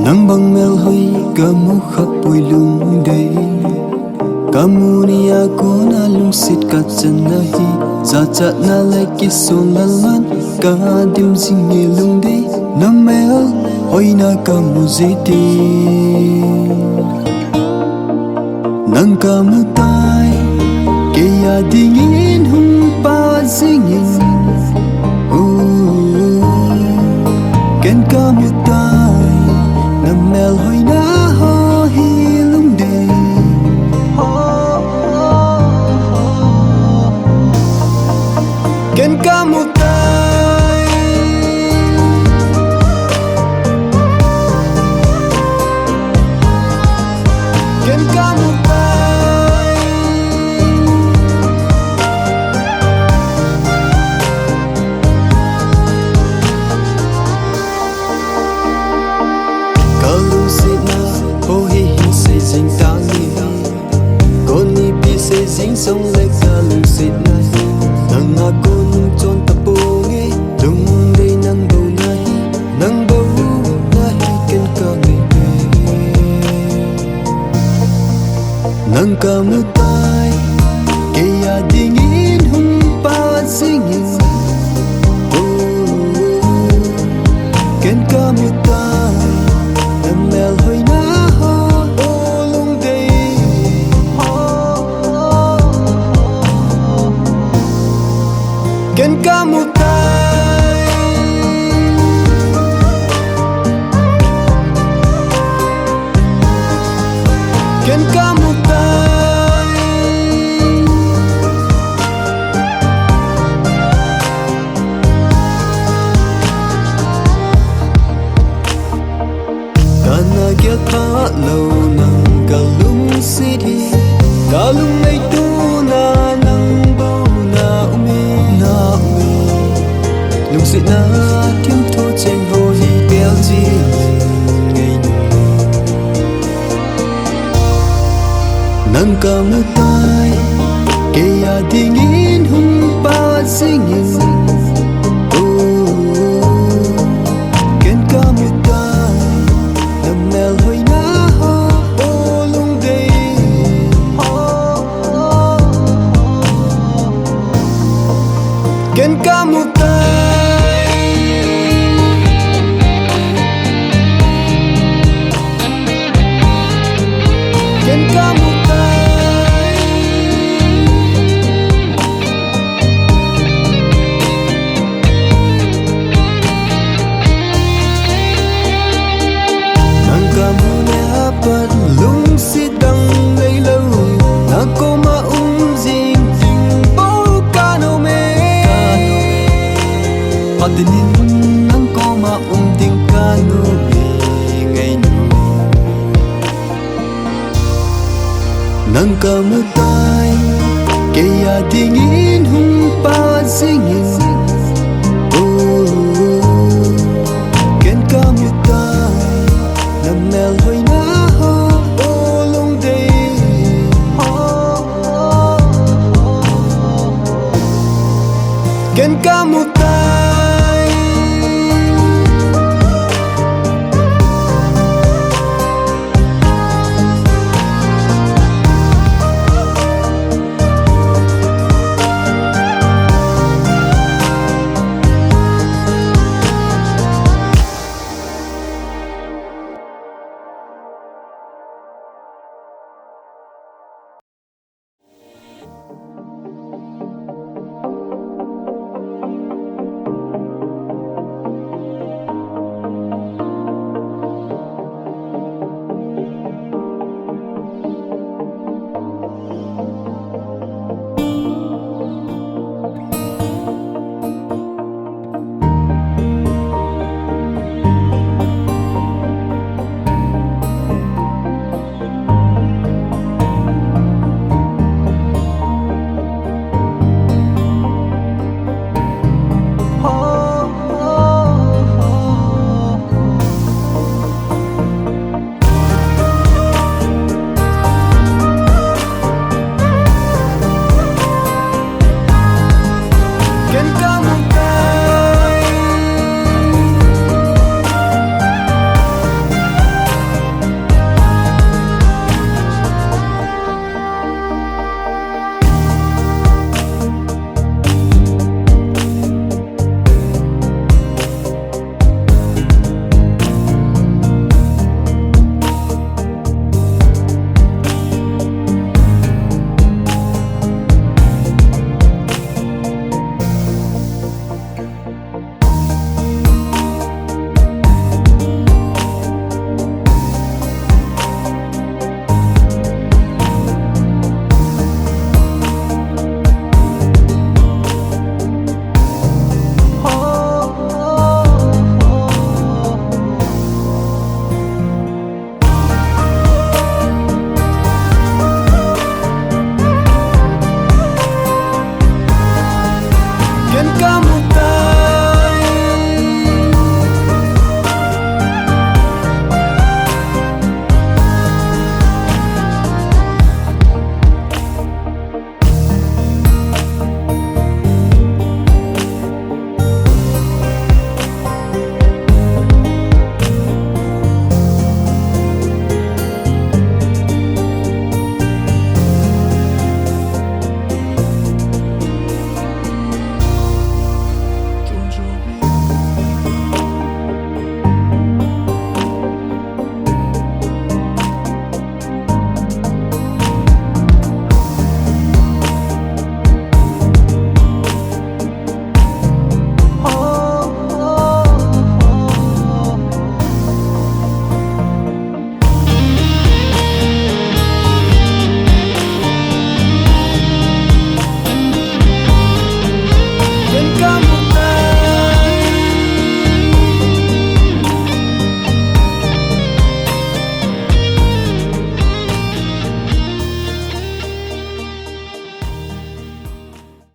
nang bang mel hoi kamu khapui lung dei kamu ni aku na lung sit ka chanahi za cha na lai ki son lan ka dim sing nge lung dei na mel hoi na kamu zeti nang kamu tai ke ya dingin hum pa singin ken kamu tai na mel hoi na ho hi lung dei ken kamu tai ken kamu tai kalung sit na ho hi hi se jing tang ni kon ni pi se jing song le kalung sit na nang ako nung chon tapo nge lung dei nang bo na hi ken ka ngai pe nang ka mu tai ke ya dingin hum pa singin ken ka mu tai na mel hoi na ho lung dei ken ka mu tai ken ka mu tai kana gyat pa lo nang kalung city kalung nei tu na nang bo na umi lung sit na thiam tho chen ho hi bel ji ngai nang ka mu tai ke ya dingin hum pa singin ken ka mu tai na mel hoi na ho lung dei ken ka mu tai ken ka mu tai nang ka mu ne pat lung si dang nei lo na ko ma jing jing bo ka no me patinin nang ko ma ding ka no me ngai nu nang ka mu tai ke ya dingin hum pa singin ken ka mu tai na mel hoi na ho lung dei ken ka mu tai